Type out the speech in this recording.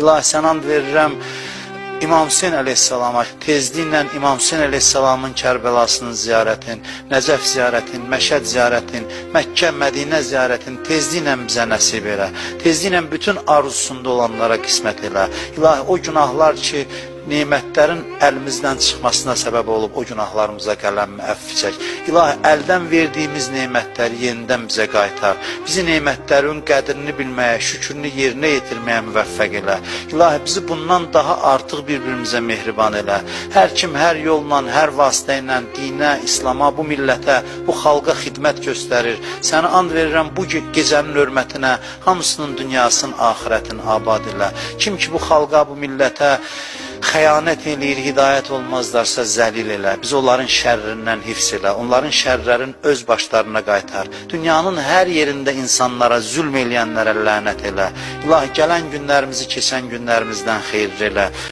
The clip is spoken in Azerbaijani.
İlahi sən and verirəm İmam Hüseyin əleyhissalama, tezliklə İmam Hüseyin əleyhissalamın Kərbəlasının ziyarətin, Nəcəf ziyarətin, Məşəd ziyarətin, Məkkə, Mədinə ziyarətin tezliklə bizə nəsib elə. Tezliklə bütün arzusunda olanlara qismət elə. İlahi o günahlar ki, nemətlərin əlimizdən çıxmasına səbəb olub, o günahlarımıza qələmmi əfv çək. İlahi, əldən verdiyimiz nemətləri yenidən bizə qaytar. Bizi nemətlərin qədrini bilməyə, şükrünü yerinə yetirməyə müvəffəq elə. İlahi, bizi bundan daha artıq bir-birimizə mehriban elə. Hər kim, hər yolla, hər vasitə ilə dinə, İslama, bu millətə, bu xalqa xidmət göstərir. Səni and verirəm bu gecənin hörmətinə, hamısının dünyasının, axirətin abad elə. Kim ki, bu xalqa, bu millətə xəyanət eləyir, hidayət olmazlarsa zəlil elə. Biz onların şərrindən hifz elə, onların şərlərin öz başlarına qaytar. Dünyanın hər yerində insanlara, zülm eləyənlərə lənət elə. İlahi, gələn günlərimizi keçən günlərimizdən xeyir elə.